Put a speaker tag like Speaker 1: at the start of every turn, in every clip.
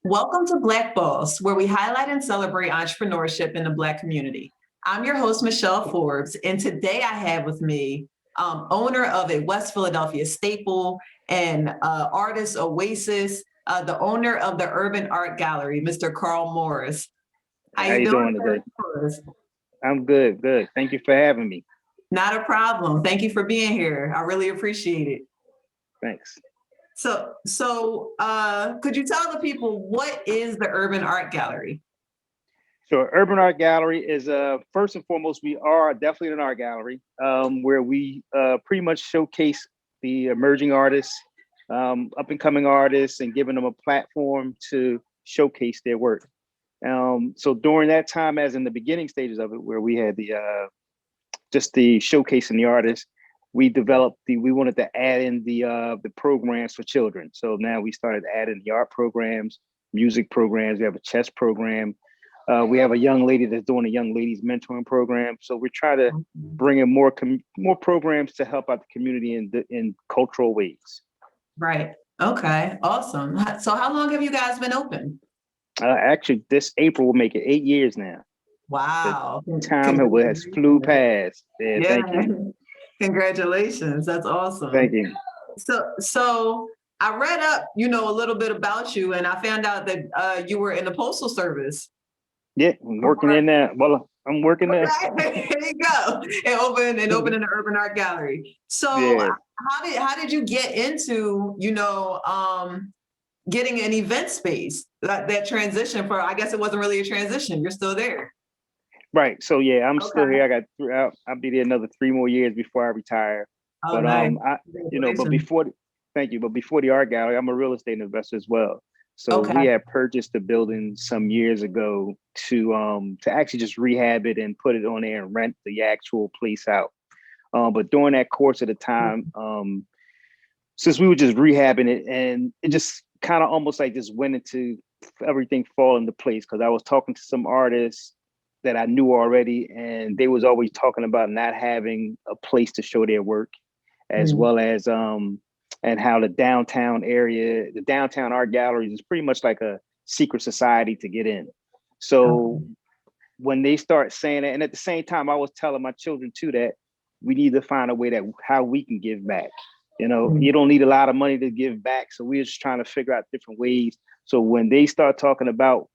Speaker 1: Welcome to Black Boss, where we highlight and celebrate entrepreneurship in the Black community. I'm your host, Michelle Forbes, and today I have with me owner of a West Philadelphia staple and artist Oasis, the owner of the Urban Art Gallery, Mr. Karl Morris. How
Speaker 2: How
Speaker 1: you
Speaker 2: you
Speaker 1: doing,
Speaker 2: doing today?
Speaker 1: Morris?
Speaker 2: I'm good, good. Thank you for having me.
Speaker 1: Not a problem. Thank you for being here. I really appreciate it.
Speaker 2: Thanks.
Speaker 1: Could you tell the people what is the Urban Art Gallery?
Speaker 2: So Urban Art Gallery is first and foremost, we are definitely an art gallery where we pretty much showcase the emerging artists, up and coming artists, and giving them a platform to showcase their work. So during that time, as in the beginning stages of it, where we had the just the showcasing the artists, we wanted to add in the programs for children. So now we started adding the art programs, music programs. We have a chess program. We have a young lady that's doing a young ladies mentoring program. So we try to bring in more programs to help out the community in cultural ways.
Speaker 1: Right. Okay. Awesome. So how long have you guys been open?
Speaker 2: Actually, this April will make it 8 years now. The
Speaker 1: Wow.
Speaker 2: time has flew past. Yeah,
Speaker 1: Yeah.
Speaker 2: thank you.
Speaker 1: Congratulations. That's
Speaker 2: Thank
Speaker 1: awesome.
Speaker 2: you.
Speaker 1: So I read up, a little bit about you, and I found out that you were in the postal service.
Speaker 2: Yeah, I'm working in there. Well, I'm working there.
Speaker 1: Okay, there you go. And opening the Urban Art Gallery. So
Speaker 2: Yeah.
Speaker 1: how did you get into, getting an event space? That transition for, I guess it wasn't really a transition. You're still there.
Speaker 2: Right. So yeah, I'm still
Speaker 1: Okay.
Speaker 2: here. I got I'll be there another 3 more years before I retire.
Speaker 1: Oh,
Speaker 2: But
Speaker 1: nice.
Speaker 2: but
Speaker 1: Congratulations.
Speaker 2: thank you. But before the art gallery, I'm a real estate investor as well. So we
Speaker 1: Okay.
Speaker 2: had purchased the building some years ago to actually just rehab it and put it on there and rent the actual place out. But during that course of the time, since we were just rehabbing it, and it just kind of almost like just went into everything fall into place, because I was talking to some artists that I knew already, and they was always talking about not having a place to show their work, as
Speaker 1: Mhm.
Speaker 2: well as and how the downtown area, the downtown art galleries is pretty much like a secret society to get in. So
Speaker 1: Okay.
Speaker 2: when they start saying that, and at the same time, I was telling my children too that we need to find a way that how we can give back. You
Speaker 1: Mhm.
Speaker 2: don't need a lot of money to give back. So we're just trying to figure out different ways. So when they start talking about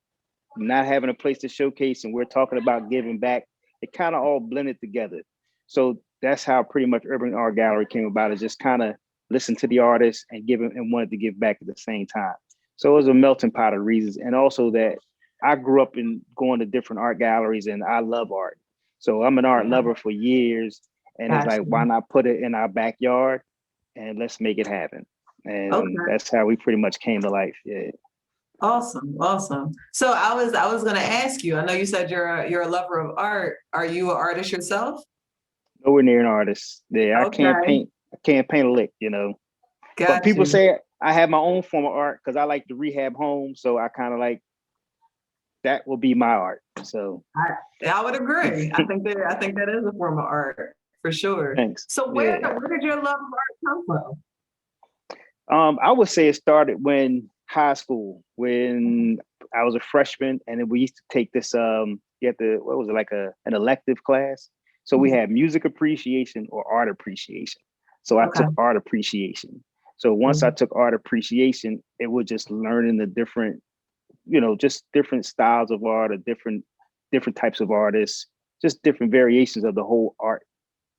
Speaker 2: not having a place to showcase and we're talking about giving back, it kind of all blended together. So that's how pretty much Urban Art Gallery came about, is just kind of listen to the artists and give them and wanted to give back at the same time. So it was a melting pot of reasons. And also that I grew up in going to different art galleries and I love art. So I'm an art lover for years. And it's like,
Speaker 1: Gotcha.
Speaker 2: why not put it in our backyard and let's make it happen? And
Speaker 1: Okay.
Speaker 2: that's how we pretty much came to life. Yeah.
Speaker 1: Awesome. Awesome. So I was going to ask you. I know you said you're a lover of art. Are you an artist yourself?
Speaker 2: Nowhere near an artist. Yeah, I can't
Speaker 1: Okay.
Speaker 2: paint. I can't paint a lick. But
Speaker 1: Got
Speaker 2: people
Speaker 1: you.
Speaker 2: say I have my own form of art because I like to rehab homes. So I kind of like that will be my art. So
Speaker 1: I would agree. I think that is a form of art for sure.
Speaker 2: thanks.
Speaker 1: So
Speaker 2: Yeah.
Speaker 1: where did your love of art come from?
Speaker 2: I would say it started when high school, when I was a freshman, and then we used to take this. You had to, what was it, like an elective class? So we
Speaker 1: Mhm.
Speaker 2: had music appreciation or art appreciation. So I
Speaker 1: Okay.
Speaker 2: took art appreciation. So once I
Speaker 1: Mhm.
Speaker 2: took art appreciation, it was just learning the different, just different styles of art, or different types of artists, just different variations of the whole art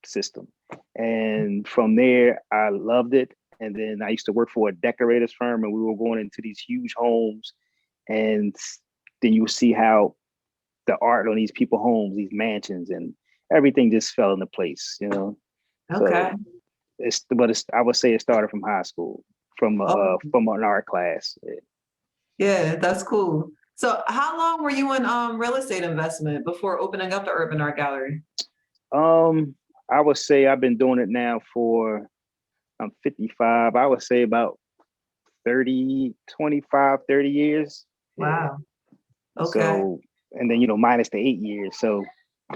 Speaker 2: system. And from there, I loved it. And then I used to work for a decorators firm, and we were going into these huge homes. And then you see how the art on these people homes, these mansions, and everything just fell into place.
Speaker 1: Okay.
Speaker 2: So I would say it started from high school, from
Speaker 1: Awesome.
Speaker 2: from an art class.
Speaker 1: Yeah, that's cool. So how long were you in real estate investment before opening up the Urban Art Gallery?
Speaker 2: Um, I would say I've been doing it now for I'm 55. I would say about 30, 25, 30 years. Yeah.
Speaker 1: Wow. Okay.
Speaker 2: So, and then, minus the 8 years. So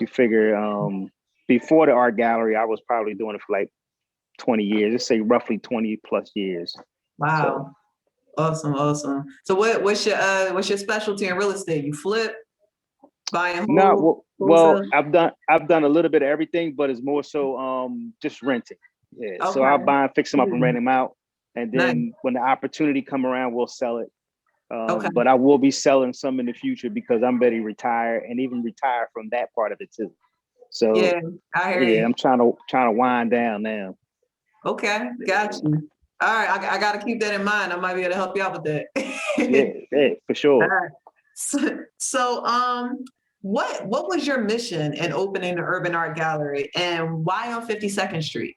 Speaker 2: you figure before the art gallery, I was probably doing it for like 20 years. Let's say roughly 20 plus years. So
Speaker 1: Wow. Awesome, awesome. So what's your specialty in real estate? You flip, buy and
Speaker 2: No,
Speaker 1: hold,
Speaker 2: well,
Speaker 1: wholesale?
Speaker 2: I've done a little bit of everything, but it's more so just renting. Yeah, so I'll
Speaker 1: Okay.
Speaker 2: buy and fix them up and rent
Speaker 1: Mhm.
Speaker 2: them out, and
Speaker 1: Nice.
Speaker 2: then when the opportunity come around, we'll sell it.
Speaker 1: Okay.
Speaker 2: But I will be selling some in the future because I'm ready to retire and even retire from that part of it too. So
Speaker 1: Yeah, I hear
Speaker 2: yeah,
Speaker 1: you.
Speaker 2: I'm trying to wind down now.
Speaker 1: Okay, got you. All right, I got to keep that in mind. I might be able to help you out with
Speaker 2: Yeah,
Speaker 1: that.
Speaker 2: yeah, for
Speaker 1: All
Speaker 2: sure.
Speaker 1: right. So, what was your mission in opening the Urban Art Gallery, and why on 52nd Street?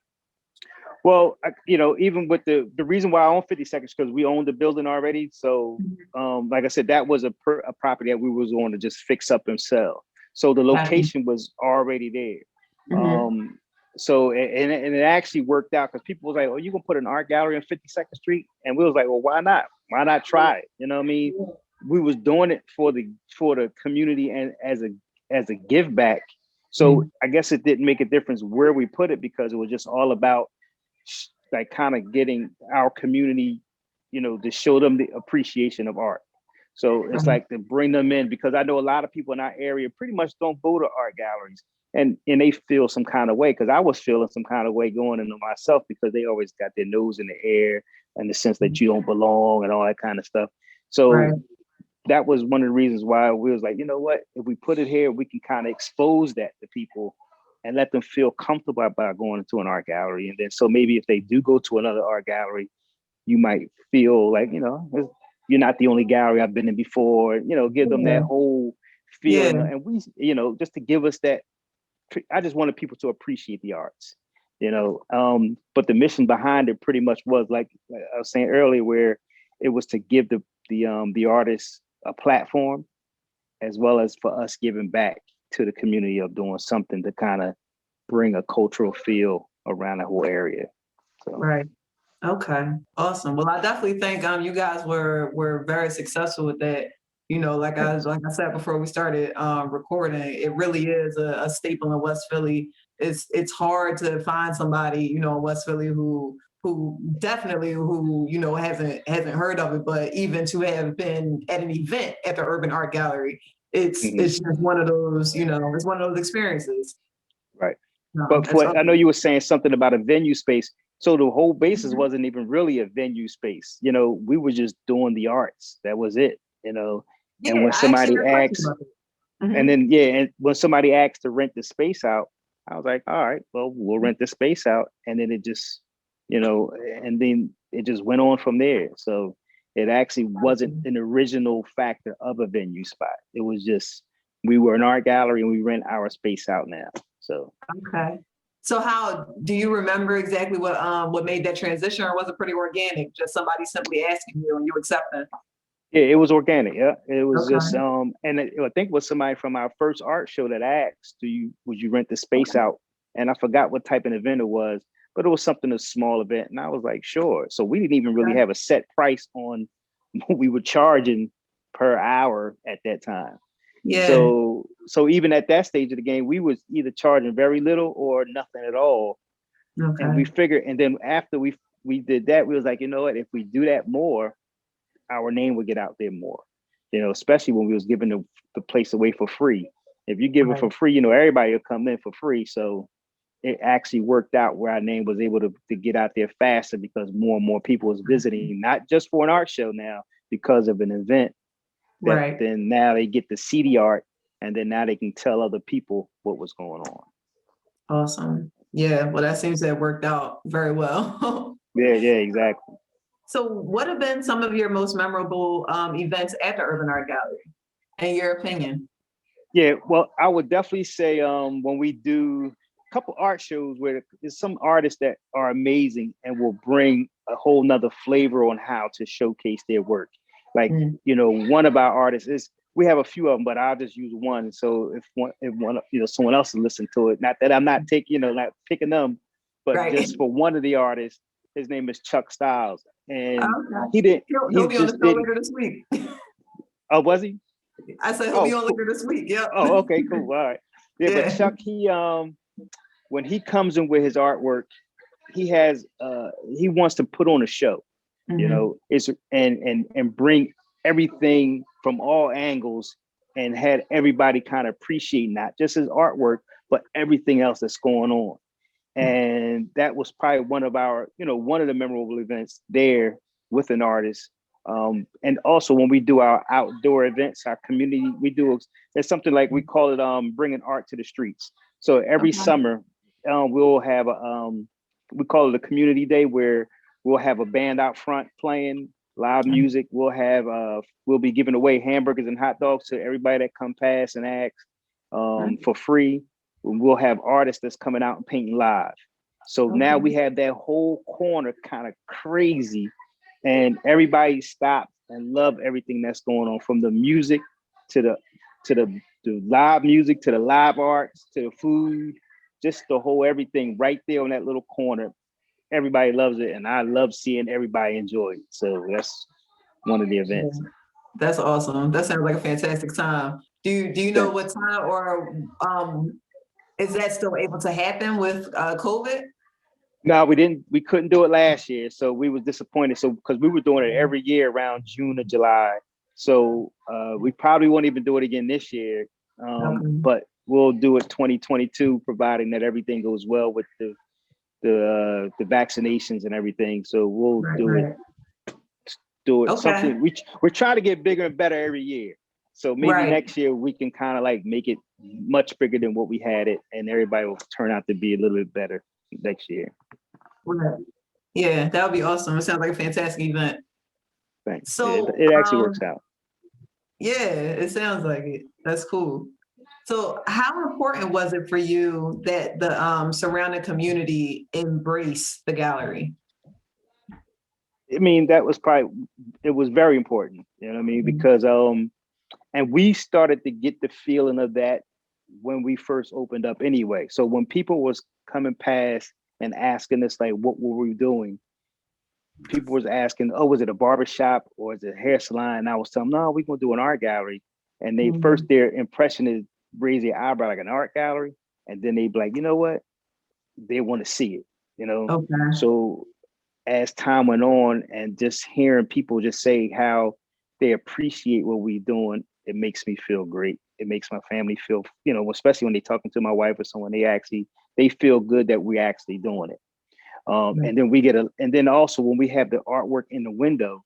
Speaker 2: Well, even with the reason why I own 50 seconds because we own the building already. So, like I said, that was a property that we was going to just fix up and sell. So the
Speaker 1: Got you.
Speaker 2: location was already there.
Speaker 1: Mhm.
Speaker 2: So and it actually worked out because people was like, "Oh, you gonna put an art gallery on 52nd Street?" And we was like, "Well, why not? Why not try it?" You know what I mean? We was doing it for the community and as a give back. So
Speaker 1: Mhm.
Speaker 2: I guess it didn't make a difference where we put it because it was just all about like kind of getting our community, to show them the appreciation of art. So it's like to bring them in because I know a lot of people in our area pretty much don't go to art galleries and they feel some kind of way because I was feeling some kind of way going into myself because they always got their nose in the air and the sense that you don't belong and all that kind of stuff.
Speaker 1: Right.
Speaker 2: So that was one of the reasons why we was like, you know what, if we put it here, we can kind of expose that to people and let them feel comfortable about going into an art gallery. And then so maybe if they do go to another art gallery, you might feel like, you're not the only gallery I've been in before, give them
Speaker 1: Yeah.
Speaker 2: that whole
Speaker 1: Yeah.
Speaker 2: feeling. And we, just to give us that, I just wanted people to appreciate the arts, but the mission behind it pretty much was like I was saying earlier, where it was to give the artists a platform as well as for us giving back to the community of doing something to kind of bring a cultural feel around the whole area. So
Speaker 1: Right. Okay, awesome. Well, I definitely think you guys were very successful with that. Like I said before we started recording, it really is a staple in West Philly. It's hard to find somebody in West Philly who definitely hasn't heard of it, but even to have been at an event at the Urban Art Gallery,
Speaker 2: mhm,
Speaker 1: it's just one of those it's one of those experiences.
Speaker 2: right.
Speaker 1: No,
Speaker 2: But
Speaker 1: it's
Speaker 2: I know
Speaker 1: awesome.
Speaker 2: you were saying something about a venue space. So the whole basis wasn't even really a venue space. We were just doing the arts. That was it. And
Speaker 1: Yeah,
Speaker 2: when
Speaker 1: I actually
Speaker 2: somebody
Speaker 1: had a question
Speaker 2: asks,
Speaker 1: about it.
Speaker 2: and
Speaker 1: Mhm.
Speaker 2: then yeah, and when somebody asked to rent the space out, I was like, all right, well, we'll rent the space out. And then it just, and then it just went on from there. So it actually wasn't an original factor of a venue spot. It was just we were an art gallery and we rent our space out now. So
Speaker 1: Okay. So how do you remember exactly what made that transition, or was it pretty organic? Just somebody simply asking you and you accepting?
Speaker 2: yeah, it was organic. Yeah, it was just
Speaker 1: Okay.
Speaker 2: I think it was somebody from our first art show that asked, would you rent the space out? And I forgot what type of event it was, but it was something a small event, and I was like, sure. So we didn't even really
Speaker 1: Okay.
Speaker 2: have a set price on what we were charging per hour at that time.
Speaker 1: Yeah.
Speaker 2: So even at that stage of the game, we was either charging very little or nothing at all. And we
Speaker 1: Okay.
Speaker 2: figured, and then after we did that, we was like, you know what, if we do that more, our name would get out there more. Especially when we was giving the place away for free. If you give it
Speaker 1: Right.
Speaker 2: for free, everybody will come in for free. So it actually worked out where our name was able to get out there faster because more and more people was visiting, not just for an art show now, because of an event that
Speaker 1: Right.
Speaker 2: then now they get to see the art and then now they can tell other people what was going on.
Speaker 1: Awesome. Yeah. Well, that seems to have worked out very well.
Speaker 2: Yeah, yeah, exactly.
Speaker 1: So, what have been some of your most memorable events at the Urban Art Gallery, in your opinion?
Speaker 2: Yeah, well, I would definitely say when we do a couple art shows where there's some artists that are amazing and will bring a whole nother flavor on how to showcase their work. Like,
Speaker 1: Mm.
Speaker 2: one of our artists is we have a few of them, but I'll just use one. So if one someone else will listen to it, not that I'm not taking, not picking them, but
Speaker 1: Right.
Speaker 2: just for one of the artists, his name is Chuck Styles. And
Speaker 1: Okay.
Speaker 2: he didn't,
Speaker 1: He'll
Speaker 2: he
Speaker 1: be on the
Speaker 2: just
Speaker 1: show
Speaker 2: didn't,
Speaker 1: later this week.
Speaker 2: oh, was he?
Speaker 1: I said he'll be
Speaker 2: Oh,
Speaker 1: on
Speaker 2: cool.
Speaker 1: later this week. Yep.
Speaker 2: Oh, okay, cool. All right. Yeah, but
Speaker 1: Yeah.
Speaker 2: Chuck, he when he comes in with his artwork, he wants to put on a show. you know, it's and bring everything from all angles and had everybody kind of appreciate not just his artwork, but everything else that's going on. And that was probably one of our, you know, one of the memorable events there with an artist. And also when we do our outdoor events, our community, we do, it's something like we call it bringing art to the streets. So every summer we'll have we call it a community day where we'll have a band out front playing loud music. We'll be giving away hamburgers and hot dogs to everybody that come past and asks for free. We'll have artists that's coming out and painting live. So now we have that whole corner kind of crazy, and everybody stops and love everything that's going on, from the music to the live music, to the live arts, to the food, just the whole everything right there on that little corner. Everybody loves it, and I love seeing everybody enjoy it. So that's one of the events.
Speaker 1: That's awesome. That sounds like a fantastic time. Do you know what time, or is that still able to happen with COVID?
Speaker 2: No, we didn't. We couldn't do it last year, so we was disappointed. So because we were doing it every year around June or July, so we probably won't even do it again this year. But we'll do it 2022, providing that everything goes well with the vaccinations and everything. So we'll do it. Something we're trying to get bigger and better every year. So maybe next year we can kind of like make it much bigger than what we had it, and everybody will turn out to be a little bit better next year.
Speaker 1: Right. Yeah, that would be awesome. It sounds like a fantastic event.
Speaker 2: Thanks.
Speaker 1: So
Speaker 2: it actually works out.
Speaker 1: Yeah, it sounds like it. That's cool. So how important was it for you that the surrounding community embrace the gallery?
Speaker 2: I mean, it was very important, you know what I mean? Because and we started to get the feeling of that when we first opened up anyway. So when people was coming past and asking us like, what were we doing? People was asking, oh, was it a barbershop or is it a hair salon? And I was telling them, no, we're gonna do an art gallery. And they first, their impression is raise their eyebrow like an art gallery. And then they be like, you know what? They want to see it, you know? So as time went on and just hearing people just say how they appreciate what we're doing, it makes me feel great. It makes my family feel, you know, especially when they're talking to my wife or someone, they feel good that we're actually doing it. And then and then also when we have the artwork in the window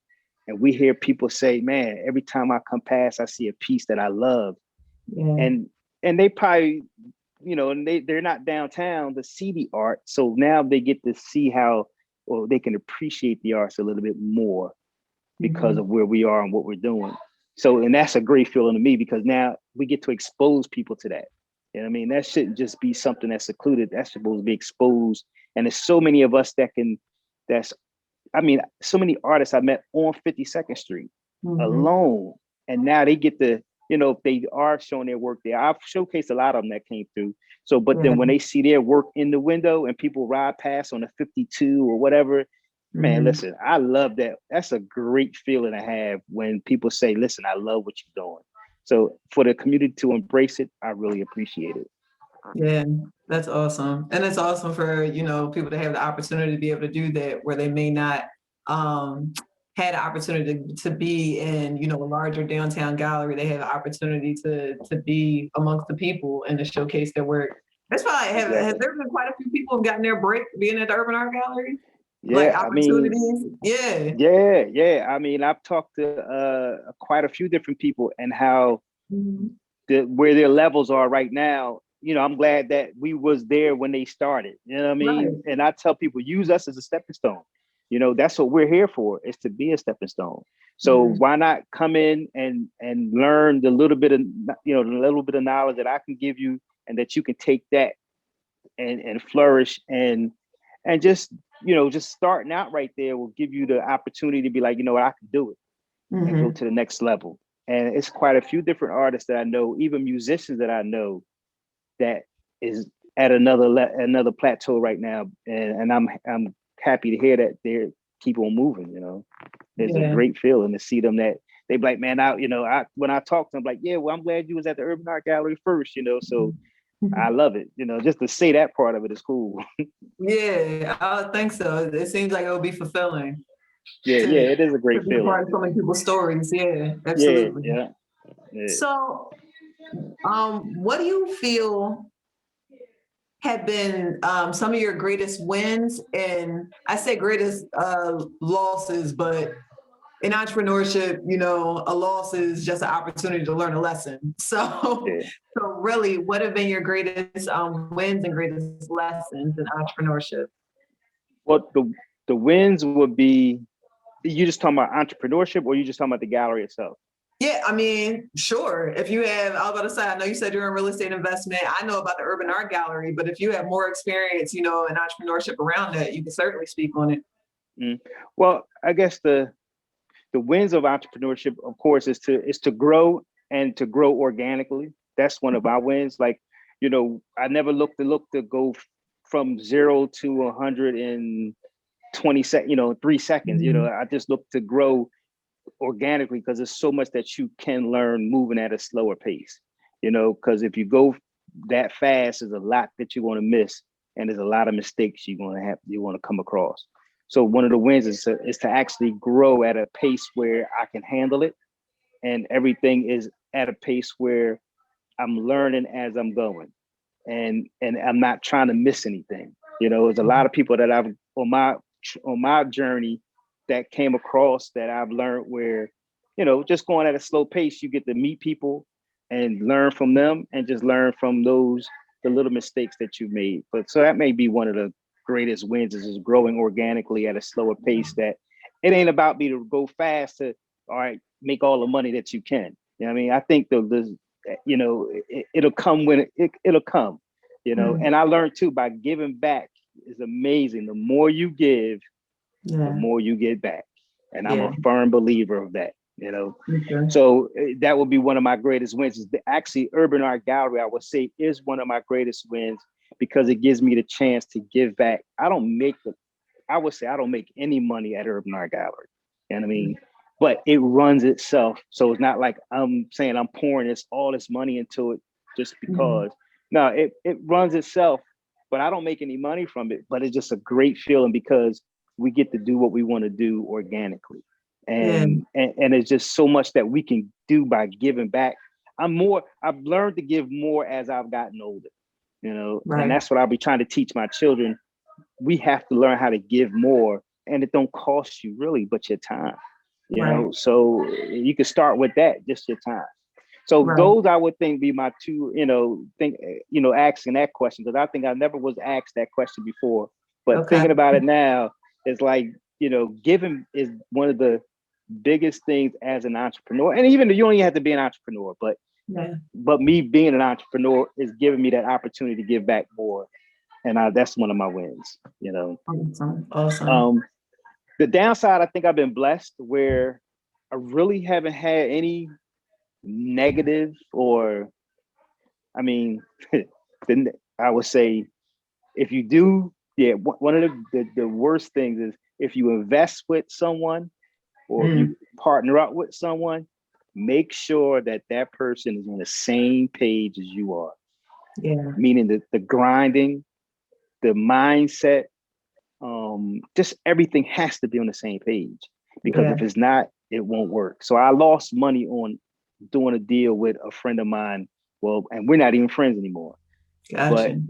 Speaker 2: and we hear people say, man, every time I come past, I see a piece that I love. And they probably, you know, and they're not downtown to see the art. So now they get to see how, or they can appreciate the arts a little bit more because of where we are and what we're doing. So, and that's a great feeling to me, because now we get to expose people to that. You know what I mean? That shouldn't just be something that's secluded. That's supposed to be exposed. And there's so many of us so many artists I met on 52nd Street alone. And now they get to, you know, if they are showing their work there, I've showcased a lot of them that came through. So, but then when they see their work in the window and people ride past on a 52 or whatever, man, listen, I love that. That's a great feeling to have when people say, listen, I love what you're doing. So for the community to embrace it, I really appreciate it.
Speaker 1: Yeah, that's awesome. And it's awesome for, you know, people to have the opportunity to be able to do that where they may not had the opportunity to be in, you know, a larger downtown gallery. They have the opportunity to be amongst the people and to showcase their work. That's why has there been quite a few people who've gotten their break being at the Urban Art Gallery?
Speaker 2: Yeah,
Speaker 1: like opportunities.
Speaker 2: Yeah. I mean, I've talked to quite a few different people and how where their levels are right now. You know, I'm glad that we was there when they started. You know what I mean? And I tell people, use us as a stepping stone. You know, that's what we're here for, is to be a stepping stone. So why not come in and learn the little bit of, you know, the little bit of knowledge that I can give you, and that you can take that and flourish and just, you know, just starting out right there will give you the opportunity to be like, you know what, I can do it and go to the next level. And it's quite a few different artists that I know, even musicians that I know, that is at another plateau right now. And I'm happy to hear that they keep on moving, you know. It's a great feeling to see them that they be like, man, when I talk to them, like, yeah, well, I'm glad you was at the Urban Art Gallery first, you know, so I love it, you know, just to say that part of it is cool.
Speaker 1: Yeah, I think so. It seems like it would be fulfilling.
Speaker 2: Yeah, yeah, it is a
Speaker 1: To
Speaker 2: great
Speaker 1: be a
Speaker 2: feeling.
Speaker 1: part of so many people's stories. Yeah,
Speaker 2: Yeah,
Speaker 1: absolutely.
Speaker 2: yeah, yeah.
Speaker 1: So, what do you feel have been some of your greatest wins? And I say greatest losses, but in entrepreneurship, a loss is just an opportunity to learn a lesson. So,
Speaker 2: Yeah.
Speaker 1: so really, what have been your greatest wins and greatest lessons in entrepreneurship?
Speaker 2: Well, the wins would be, you just talking about entrepreneurship, or you just talking about the gallery itself?
Speaker 1: Yeah, I mean, sure. If you have, I was about to say, I know you said you're in real estate investment. I know about the Urban Art Gallery, but if you have more experience, in entrepreneurship around that, you can certainly speak on it.
Speaker 2: Mm. Well, I guess the wins of entrepreneurship, of course, is to grow, and to grow organically. That's one of our wins. Like, I never look to go from 0 to 100 in 3 seconds.
Speaker 1: Mhm.
Speaker 2: I just look to grow organically, because there's so much that you can learn moving at a slower pace. Because if you go that fast, there's a lot that you're going to miss, and there's a lot of mistakes you want to come across. So one of the wins is to actually grow at a pace where I can handle it, and everything is at a pace where I'm learning as I'm going, and I'm not trying to miss anything. There's a lot of people that I've on my journey that came across that I've learned where, just going at a slow pace, you get to meet people and learn from them, and just learn from the little mistakes that you made. But so that may be one of the greatest wins, is just growing organically at a slower pace. That it ain't about me to go fast to, all right, make all the money that you can. I mean, I think it'll come when it'll come,
Speaker 1: Mhm.
Speaker 2: and I learned too, by giving back is amazing. The more you give, the
Speaker 1: Yeah,
Speaker 2: more you get back. And I'm a
Speaker 1: yeah.
Speaker 2: firm believer of that.
Speaker 1: Okay.
Speaker 2: So that would be one of my greatest wins. Actually, Urban Art Gallery, I would say, is one of my greatest wins, because it gives me the chance to give back. I would say I don't make any money at Urban Art Gallery. You know what I mean? But it runs itself. So it's not like I'm saying I'm pouring all this money into it just
Speaker 1: Mhm.
Speaker 2: because. No, it runs itself, but I don't make any money from it. But it's just a great feeling, because we get to do what we want to do organically.
Speaker 1: Yeah,
Speaker 2: And it's just so much that we can do by giving back. I've learned to give more as I've gotten older, and
Speaker 1: right,
Speaker 2: that's what I'll be trying to teach my children. We have to learn how to give more, and it don't cost you really but your time.
Speaker 1: right,
Speaker 2: So you can start with that, just your time. So
Speaker 1: right.
Speaker 2: those, I would think, be my two, asking that question, because I think I never was asked that question before. But
Speaker 1: Okay.
Speaker 2: thinking about it now, it's like, giving is one of the biggest things as an entrepreneur. And even though you don't even have to be an entrepreneur,
Speaker 1: Yeah.
Speaker 2: but me being an entrepreneur is giving me that opportunity to give back more. And that's one of my wins.
Speaker 1: Awesome. Awesome.
Speaker 2: Um, the downside, I think I've been blessed where I really haven't had any negative, or, I mean, I would say, if you do, yeah, one of the worst things is if you invest with someone, or if you
Speaker 1: Mm.
Speaker 2: partner up with someone, make sure that that person is on the same page as you are,
Speaker 1: Yeah.
Speaker 2: meaning the grinding, the mindset, just everything has to be on the same page, because
Speaker 1: Yeah.
Speaker 2: if it's not, it won't work. So I lost money on doing a deal with a friend of mine. Well, and we're not even friends anymore. But
Speaker 1: Gotcha.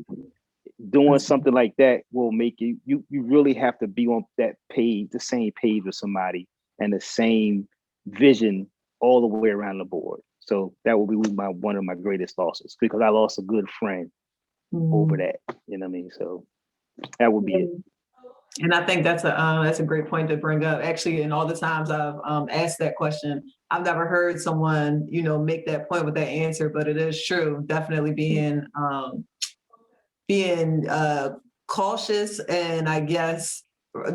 Speaker 2: doing
Speaker 1: That's,
Speaker 2: something like that will make you really have to be on that page, the same page with somebody, and the same vision all the way around the board. So that will be one of my greatest losses, because I lost a good friend over
Speaker 1: mm.
Speaker 2: that. You know what I mean? So that would be it.
Speaker 1: And I think that's a great point to bring up. Actually, in all the times I've asked that question, I've never heard someone make that point with that answer. But it is true. Definitely being cautious, and I guess,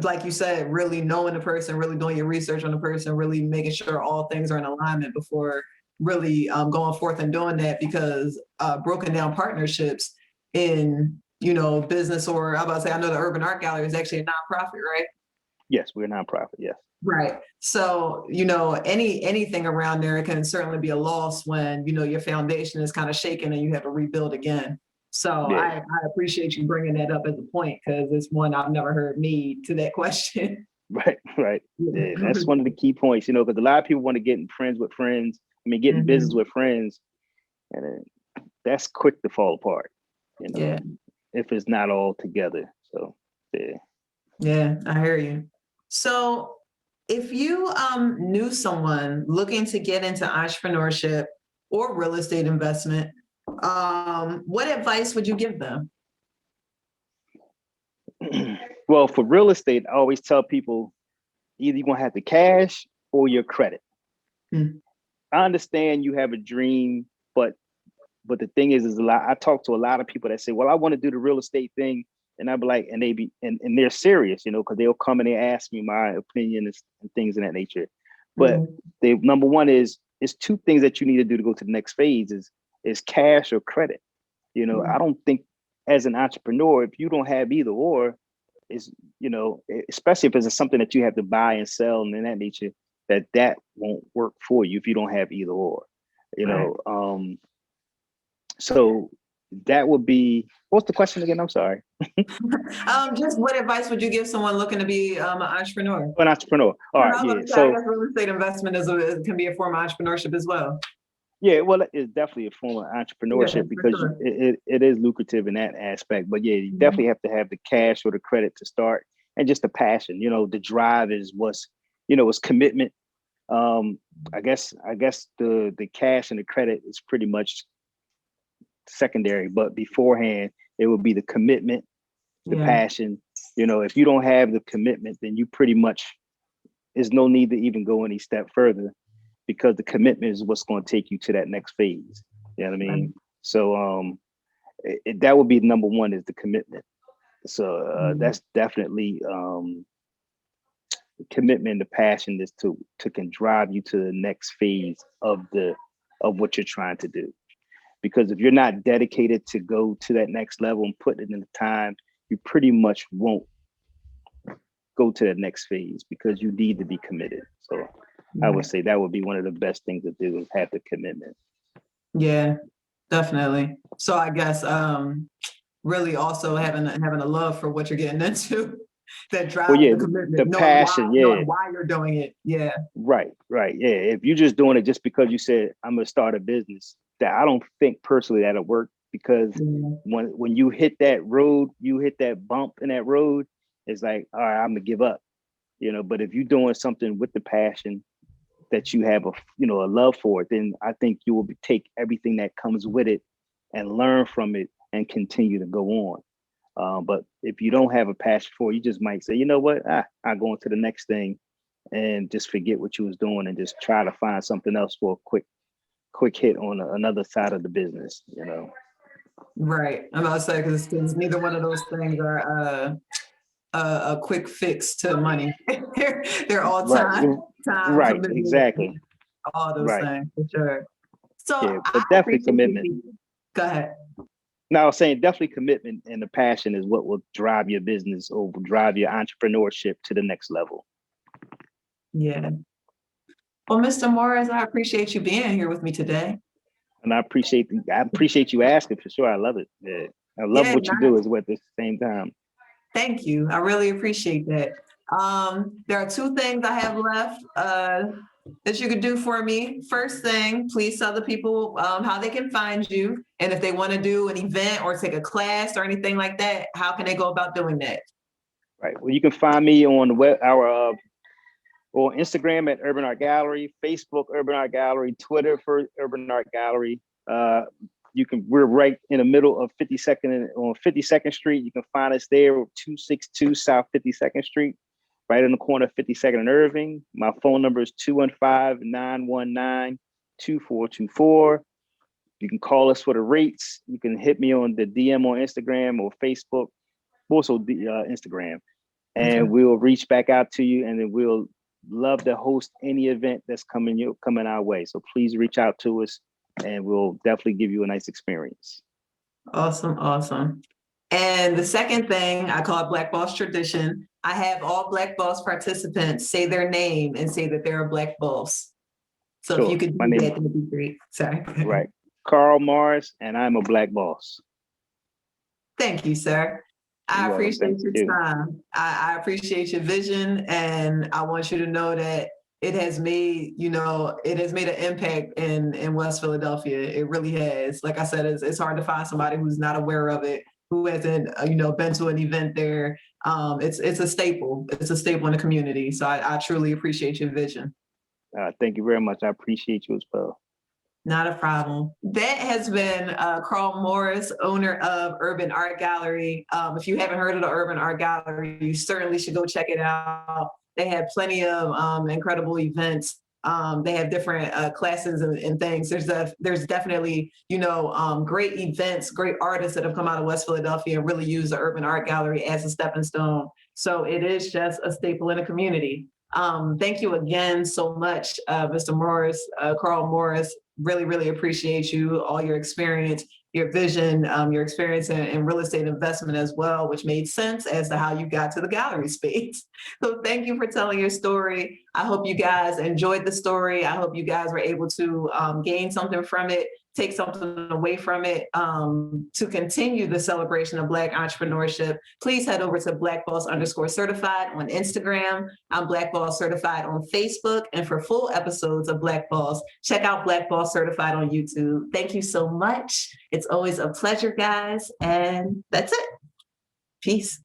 Speaker 1: like you said, really knowing the person, really doing your research on the person, really making sure all things are in alignment before really going forth and doing that. Because broken down partnerships in business, or I about to say, I know the Urban Art Gallery is actually a nonprofit, right?
Speaker 2: Yes, we're a nonprofit. Yes.
Speaker 1: Right. So, anything around there can certainly be a loss when, your foundation is kind of shaken and you have to rebuild again. So
Speaker 2: Yeah.
Speaker 1: I appreciate you bringing that up as a point, because it's one I've never heard made to that question.
Speaker 2: Right, right. Yeah, that's one of the key points, because a lot of people want to get in friends with friends. I mean, get in business with friends, and that's quick to fall apart,
Speaker 1: Yeah.
Speaker 2: if it's not all together. So, yeah.
Speaker 1: Yeah, I hear you. So if you knew someone looking to get into entrepreneurship or real estate investment, what advice would you give them?
Speaker 2: Well, for real estate, I always tell people either you're gonna have the cash or your credit.
Speaker 1: Hmm.
Speaker 2: I understand you have a dream, but the thing is a lot. I talk to a lot of people that say, "Well, I want to do the real estate thing," and I'd be like, and they be and they're serious, because they'll come and they ask me my opinion and things of that nature. But the number one is two things that you need to do to go to the next phase is cash or credit. I don't think as an entrepreneur, if you don't have either or, is especially if it's something that you have to buy and sell and in that nature, that won't work for you if you don't have either or. So that would be, what's the question again? I'm sorry.
Speaker 1: Just what advice would you give someone looking to be an entrepreneur?
Speaker 2: An entrepreneur. All right, yeah. So
Speaker 1: I guess real estate investment can be a form of entrepreneurship as well.
Speaker 2: yeah, well, it's definitely a form of entrepreneurship because
Speaker 1: sure.
Speaker 2: it is lucrative in that aspect. But yeah, you definitely have to have the cash or the credit to start, and just the passion. The drive is it's commitment. I guess the cash and the credit is pretty much secondary, but beforehand it would be the commitment, the passion. If you don't have the commitment, then you pretty much, there's no need to even go any step further, because the commitment is what's going to take you to that next phase. You know what I mean? Right. So that would be number one, is the commitment. So that's definitely the commitment, the passion is to can drive you to the next phase of what you're trying to do. Because if you're not dedicated to go to that next level and put it in the time, you pretty much won't go to that next phase, because you need to be committed. So I would say that would be one of the best things to do, is have the commitment.
Speaker 1: Yeah, definitely. So I guess really also having a love for what you're getting into, that drives the commitment,
Speaker 2: the passion,
Speaker 1: knowing why you're doing it. Yeah.
Speaker 2: Right. Yeah. If you're just doing it just because you said, I'm gonna start a business, that I don't think personally that'll work, because when you hit that road, you hit that bump in that road, it's like, all right, I'm gonna give up. But if you're doing something with the passion that you have a love for it, then I think you will take everything that comes with it and learn from it and continue to go on. But if you don't have a passion for it, you just might say, you know what, I'll go on to the next thing and just forget what you was doing and just try to find something else for a quick hit on another side of the business.
Speaker 1: Right. I'm about to say, because neither one of those things are a quick fix to money. They're all time
Speaker 2: right,
Speaker 1: commitment,
Speaker 2: exactly,
Speaker 1: all those things, for sure. So
Speaker 2: yeah, but definitely commitment.
Speaker 1: Go ahead.
Speaker 2: No, I was saying definitely commitment and the passion is what will drive your business, or will drive your entrepreneurship to the next level.
Speaker 1: Yeah. Well, Mr. Morris, I appreciate you being here with me today.
Speaker 2: And I appreciate you asking, for sure. I love it. Yeah. I love what you do as well at the same time.
Speaker 1: Thank you. I really appreciate that. There are two things I have left that you could do for me. First thing, please tell the people how they can find you. And if they want to do an event or take a class or anything like that, how can they go about doing that? Right.
Speaker 2: Well, you can find me on or Instagram at Urban Art Gallery, Facebook Urban Art Gallery, Twitter for Urban Art Gallery. We're right in the middle of 52nd on 52nd Street. You can find us there, 262 South 52nd Street, right in the corner of 52nd and Irving. My phone number is 215-919-2424. You can call us for the rates. You can hit me on the DM on Instagram or Facebook, also the Instagram, and we'll reach back out to you, and then we'll love to host any event that's coming our way. So please reach out to us, and we'll definitely give you a nice experience.
Speaker 1: Awesome. And the second thing, I call it Black Boss tradition. I have all Black Boss participants say their name and say that they're a Black Boss. So sure. If you could do that, that'd be great. Sorry.
Speaker 2: Right. Karl Morris, and I'm a Black Boss.
Speaker 1: Thank you, sir. I
Speaker 2: You're welcome.
Speaker 1: appreciate
Speaker 2: Thank
Speaker 1: your
Speaker 2: you.
Speaker 1: time. I appreciate your vision, and I want you to know that it has made, it has made an impact in West Philadelphia. It really has. Like I said, it's hard to find somebody who's not aware of it, who hasn't, been to an event there. It's a staple. It's a staple in the community. So I truly appreciate your vision.
Speaker 2: Thank you very much. I appreciate you as well.
Speaker 1: Not a problem. That has been Karl Morris, owner of Urban Art Gallery. If you haven't heard of the Urban Art Gallery, you certainly should go check it out. They have plenty of incredible events. They have different classes and things. There's definitely, great events, great artists that have come out of West Philadelphia and really use the Urban Art Gallery as a stepping stone. So it is just a staple in the community. Thank you again so much, Mr. Morris, Karl Morris. Really, really appreciate you, all your experience, your vision, your experience in real estate investment as well, which made sense as to how you got to the gallery space. So thank you for telling your story. I hope you guys enjoyed the story. I hope you guys were able to gain something from it, take something away from it. To continue the celebration of Black entrepreneurship, please head over to blackboss_certified on Instagram. I'm Black Boss Certified on Facebook. And for full episodes of Black Boss, check out Black Boss Certified on YouTube. Thank you so much. It's always a pleasure, guys. And that's it. Peace.